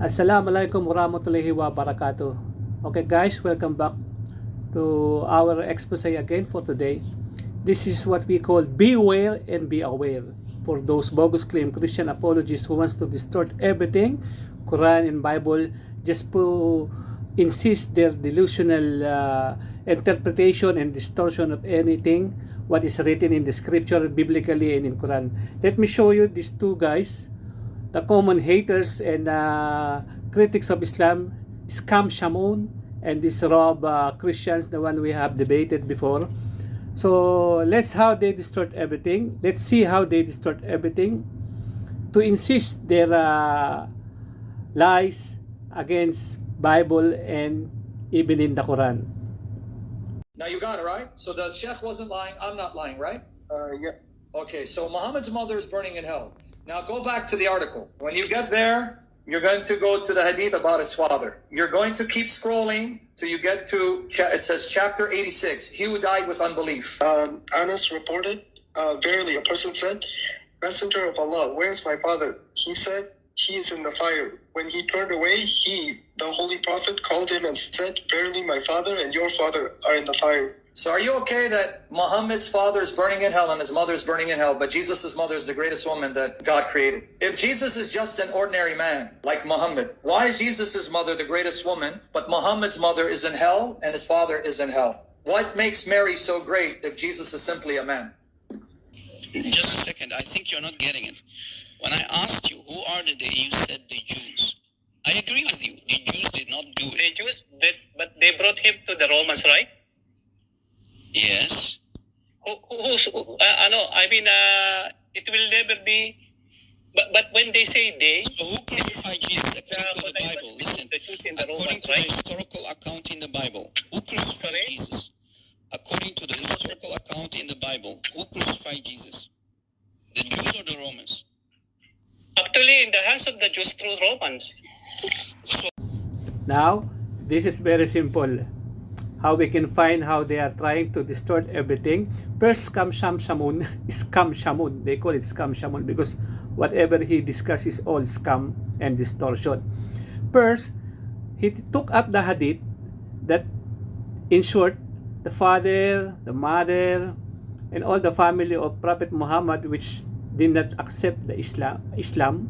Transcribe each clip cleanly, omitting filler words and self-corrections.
Assalamualaikum warahmatullahi wabarakatuh. Okay guys, welcome back to our expose again for today. This is what we call beware and be aware. For those bogus claim Christian apologists who wants to distort everything, Quran and Bible, just to insist their delusional interpretation and distortion of anything what is written in the scripture biblically and in Quran. Let me show you these two guys, the common haters and critics of Islam, Scam Shamoun and this Rob Christians, the one we have debated before. So let's how they distort everything. Let's see how they distort everything to insist their lies against Bible and even in the Quran. Now you got it, right? So the Sheikh wasn't lying. I'm not lying, right? Yeah. Okay, so Muhammad's mother is burning in hell. Now go back to the article. When you get there, you're going to go to the hadith about his father. You're going to keep scrolling till you get to, it says chapter 86, he who died with unbelief. Anas reported, verily a person said, Messenger of Allah, where is my father? He said, he is in the fire. When he turned away, he, the Holy Prophet, called him and said, verily my father and your father are in the fire. So are you okay that Muhammad's father is burning in hell and his mother is burning in hell, but Jesus' mother is the greatest woman that God created? If Jesus is just an ordinary man, like Muhammad, why is Jesus' mother the greatest woman, but Muhammad's mother is in hell and his father is in hell? What makes Mary so great if Jesus is simply a man? Just a second, I think you're not getting it. When I asked you, who are they, you said the Jews. I agree with you, the Jews did not do it. The Jews did, but they brought him to the Romans, right? Yes. It will never be, but when they say they, So who crucified Jesus according to the Bible? Listen, the Jews in the according Romans, to the right? historical account in the Bible, who crucified Sorry? Jesus? According to the historical account in the Bible, who crucified Jesus? The Jews or the Romans? Actually, in the hands of the Jews through Romans. Now, this is very simple. How we can find how they are trying to distort everything. First, Scam Shamoun, Scam Shamoun. They call it Scam Shamoun because whatever he discusses is all scam and distortion. First, he took up the hadith that, in short, the father, the mother, and all the family of Prophet Muhammad, which did not accept the Islam,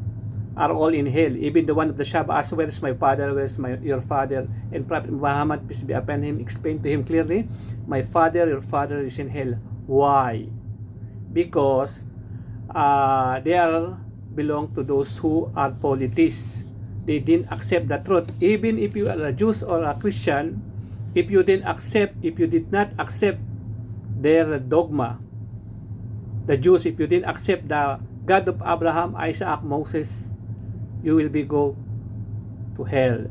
are all in hell. Even the one of the Shaba asked, where is my father, where is your father? And Prophet Muhammad, peace be upon him, explained to him clearly, my father, your father is in hell. Why? Because they belong to those who are polytheists. They didn't accept the truth. Even if you are a Jew or a Christian, if you did not accept their dogma, the Jews, if you didn't accept the God of Abraham, Isaac, Moses, you will be go to hell.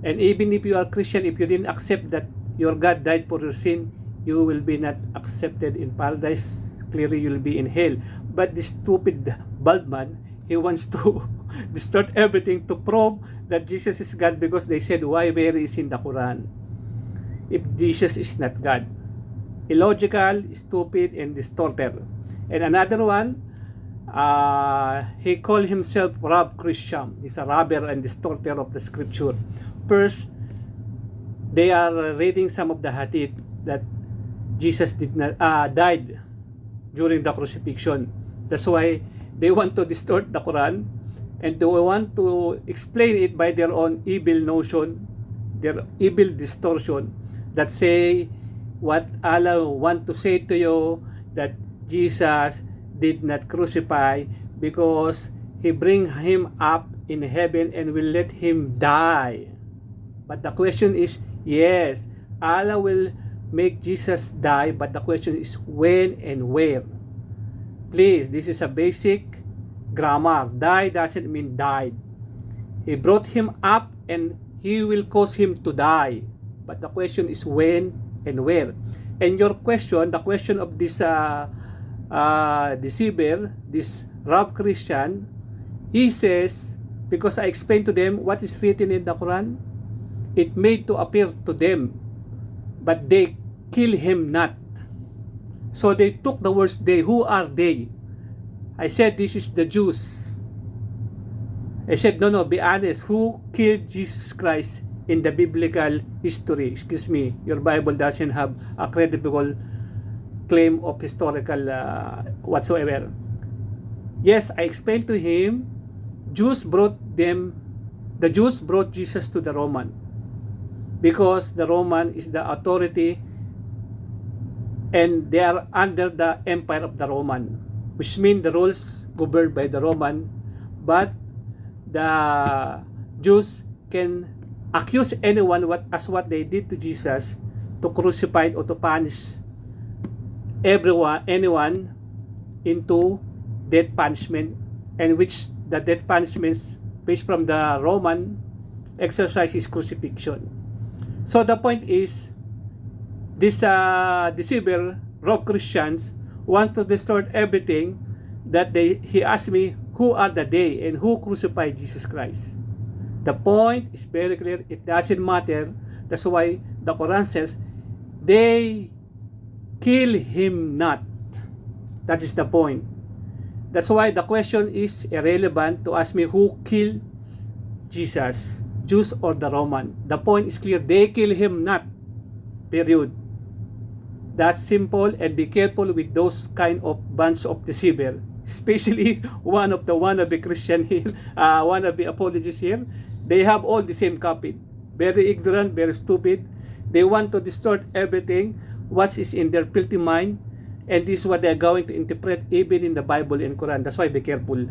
And even if you are Christian, if you didn't accept that your God died for your sin, you will be not accepted in paradise. Clearly, you will be in hell. But this stupid bald man, he wants to distort everything to prove that Jesus is God because they said, why Mary is in the Quran if Jesus is not God? Illogical, stupid, and distorted. And another one, he called himself Rob Christian. He's a robber and distorter of the scripture. First, they are reading some of the hadith that Jesus did not died during the crucifixion. That's why they want to distort the Quran and they want to explain it by their own evil notion, their evil distortion that say what Allah want to say to you, that Jesus did not crucify because he bring him up in heaven and will let him die. But the question is, yes, Allah will make Jesus die, but the question is when and where. Please, this is a basic grammar. Die doesn't mean died. He brought him up and he will cause him to die. But the question is when and where. And your question, the question of this deceiver, this Rob Christian, he says, because I explained to them what is written in the Quran, it made to appear to them, but they kill him not. So they took the words they. Who are they? I said this is the Jews. I said, no, be honest. Who killed Jesus Christ in the biblical history? Excuse me, your Bible doesn't have a credible claim of historical whatsoever. Yes, I explained to him, the Jews brought Jesus to the Roman because the Roman is the authority and they are under the empire of the Roman, which means the rules governed by the Roman, but the Jews can accuse anyone as what they did to Jesus, to crucify or to punish anyone into death punishment, and which the death punishments based from the Roman exercise is crucifixion. So the point is, these deceiver rogue Christians want to destroy everything that he asked me, who are the they and who crucified Jesus Christ? The point is very clear. It doesn't matter. That's why the Quran says, they kill him not. That is the point. That's why the question is irrelevant to ask me who killed Jesus, Jews or the Roman. The point is clear. They kill him not. Period. That's simple, and be careful with those kind of bunch of deceiver. Especially one of the wannabe Christian here, wannabe apologists here. They have all the same copy. Very ignorant, very stupid. They want to distort everything, what is in their filthy mind. And this is what they're going to interpret even in the Bible and Quran. That's why be careful.